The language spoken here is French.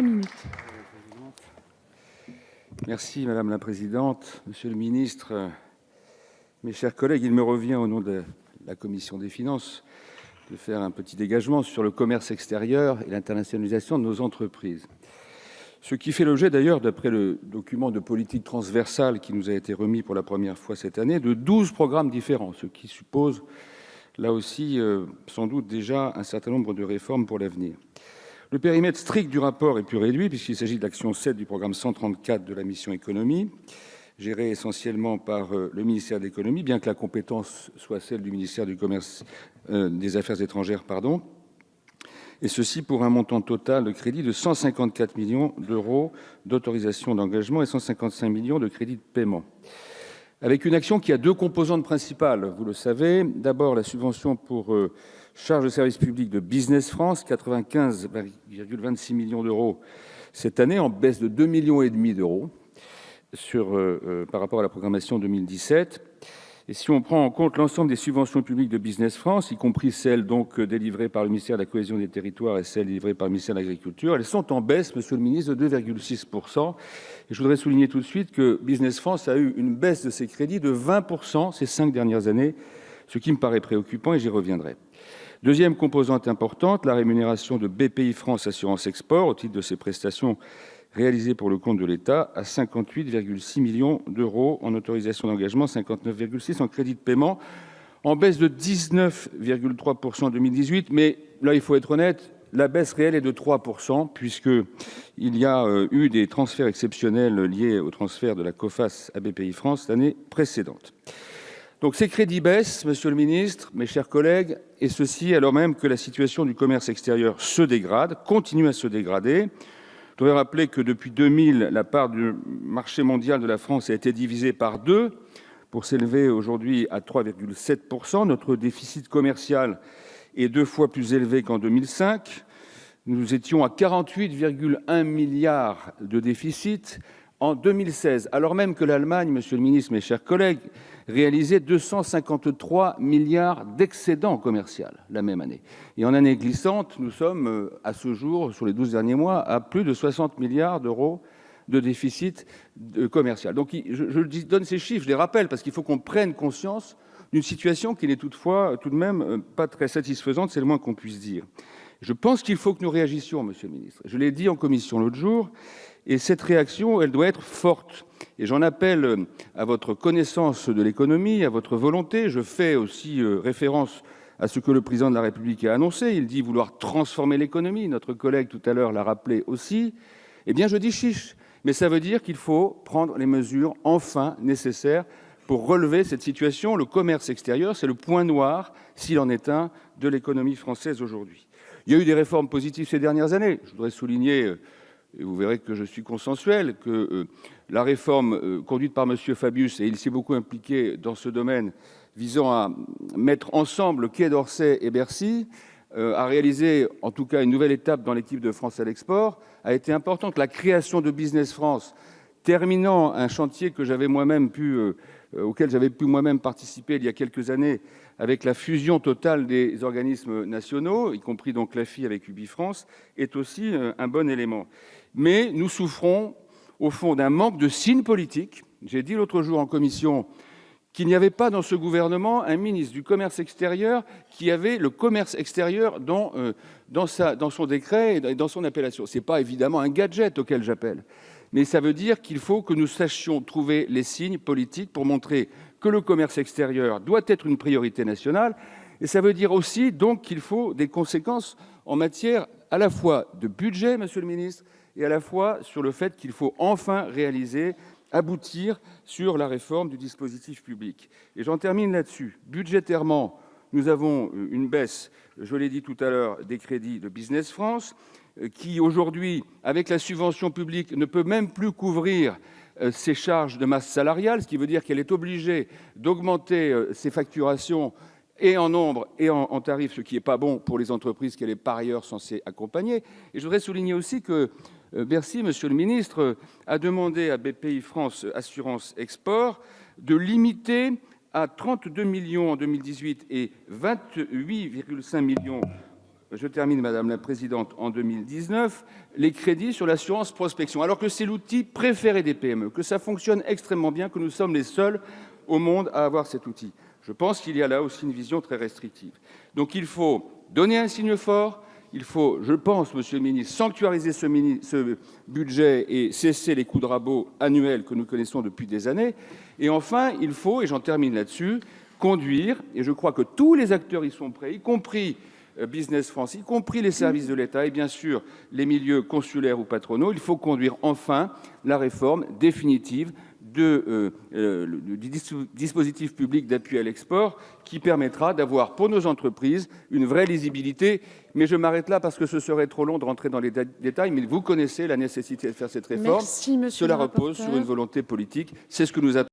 minutes. Merci Madame la Présidente, Monsieur le Ministre, mes chers collègues, il me revient au nom de la Commission des Finances de faire un petit dégagement sur le commerce extérieur et l'internationalisation de nos entreprises. Ce qui fait l'objet d'ailleurs, d'après le document de politique transversale qui nous a été remis pour la première fois cette année, de 12 programmes différents, ce qui suppose là aussi sans doute déjà un certain nombre de réformes pour l'avenir. Le périmètre strict du rapport est plus réduit puisqu'il s'agit de l'action 7 du programme 134 de la mission économie, gérée essentiellement par le ministère de l'économie, bien que la compétence soit celle du ministère du commerce, des affaires étrangères, et ceci pour un montant total de crédit de 154 millions d'euros d'autorisation d'engagement et 155 millions de crédits de paiement. Avec une action qui a deux composantes principales, vous le savez. D'abord, la subvention pour charges de service public de Business France, 95,26 millions d'euros cette année, en baisse de 2,5 millions d'euros par rapport à la programmation 2017. Et si on prend en compte l'ensemble des subventions publiques de Business France, y compris celles donc délivrées par le ministère de la Cohésion des Territoires et celles délivrées par le ministère de l'Agriculture, elles sont en baisse, Monsieur le Ministre, de 2,6%. Et je voudrais souligner tout de suite que Business France a eu une baisse de ses crédits de 20% ces 5 dernières années, ce qui me paraît préoccupant et j'y reviendrai. Deuxième composante importante, la rémunération de BPI-France Assurance Export au titre de ses prestations réalisées pour le compte de l'État à 58,6 millions d'euros en autorisation d'engagement, 59,6 en crédit de paiement, en baisse de 19,3% en 2018. Mais là, il faut être honnête, la baisse réelle est de 3%, puisqu'il y a eu des transferts exceptionnels liés au transfert de la COFAS à BPI-France l'année précédente. Donc ces crédits baissent, Monsieur le Ministre, mes chers collègues, et ceci alors même que la situation du commerce extérieur se dégrade, continue à se dégrader. Je voudrais rappeler que depuis 2000, la part du marché mondial de la France a été divisée par 2 pour s'élever aujourd'hui à 3,7%. Notre déficit commercial est 2 fois plus élevé qu'en 2005. Nous étions à 48,1 milliards de déficit en 2016, alors même que l'Allemagne, Monsieur le Ministre, mes chers collègues, réalisait 253 milliards d'excédent commercial la même année. Et en année glissante, nous sommes à ce jour, sur les 12 derniers mois, à plus de 60 milliards d'euros de déficit commercial. Donc je donne ces chiffres, je les rappelle, parce qu'il faut qu'on prenne conscience d'une situation qui n'est toutefois tout de même pas très satisfaisante, c'est le moins qu'on puisse dire. Je pense qu'il faut que nous réagissions, Monsieur le Ministre. Je l'ai dit en commission l'autre jour, et cette réaction, elle doit être forte. Et j'en appelle à votre connaissance de l'économie, à votre volonté. Je fais aussi référence à ce que le président de la République a annoncé. Il dit vouloir transformer l'économie. Notre collègue tout à l'heure l'a rappelé aussi. Eh bien, je dis chiche. Mais ça veut dire qu'il faut prendre les mesures enfin nécessaires pour relever cette situation. Le commerce extérieur, c'est le point noir, s'il en est un, de l'économie française aujourd'hui. Il y a eu des réformes positives ces dernières années. Je voudrais souligner, et vous verrez que je suis consensuel, que la réforme conduite par M. Fabius, et il s'est beaucoup impliqué dans ce domaine, visant à mettre ensemble Quai d'Orsay et Bercy, a réalisé en tout cas une nouvelle étape dans l'équipe de France à l'export, a été importante. La création de Business France, terminant un chantier que j'avais moi-même auquel j'avais pu moi-même participer il y a quelques années, avec la fusion totale des organismes nationaux, y compris donc l'AFI avec UbiFrance, est aussi un bon élément. Mais nous souffrons, au fond, d'un manque de signes politiques. J'ai dit l'autre jour en commission qu'il n'y avait pas dans ce gouvernement un ministre du commerce extérieur qui avait le commerce extérieur dans son décret et dans son appellation. Ce n'est pas évidemment un gadget auquel j'appelle, mais ça veut dire qu'il faut que nous sachions trouver les signes politiques pour montrer que le commerce extérieur doit être une priorité nationale. Et ça veut dire aussi donc qu'il faut des conséquences en matière à la fois de budget, Monsieur le Ministre, et à la fois sur le fait qu'il faut enfin aboutir sur la réforme du dispositif public. Et j'en termine là-dessus. Budgétairement, nous avons une baisse, je l'ai dit tout à l'heure, des crédits de Business France, qui aujourd'hui, avec la subvention publique, ne peut même plus couvrir ses charges de masse salariale, ce qui veut dire qu'elle est obligée d'augmenter ses facturations et en nombre et en tarifs, ce qui n'est pas bon pour les entreprises qu'elle est par ailleurs censée accompagner. Et je voudrais souligner aussi que Bercy, Monsieur le Ministre, a demandé à BPI-France Assurance Export de limiter à 32 millions en 2018 et 28,5 millions je termine, Madame la Présidente, en 2019, les crédits sur l'assurance prospection, alors que c'est l'outil préféré des PME, que ça fonctionne extrêmement bien, que nous sommes les seuls au monde à avoir cet outil. Je pense qu'il y a là aussi une vision très restrictive. Donc il faut donner un signe fort, il faut, je pense, Monsieur le Ministre, sanctuariser ce budget et cesser les coups de rabot annuels que nous connaissons depuis des années. Et enfin, il faut, et j'en termine là-dessus, conduire, et je crois que tous les acteurs y sont prêts, y compris Business France, y compris les services de l'État et bien sûr les milieux consulaires ou patronaux, il faut conduire enfin la réforme définitive du dispositif public d'appui à l'export qui permettra d'avoir pour nos entreprises une vraie lisibilité. Mais je m'arrête là parce que ce serait trop long de rentrer dans les détails, mais vous connaissez la nécessité de faire cette réforme. Merci, monsieur Cela le repose rapporteur. sur une volonté politique. C'est ce que nous attendons.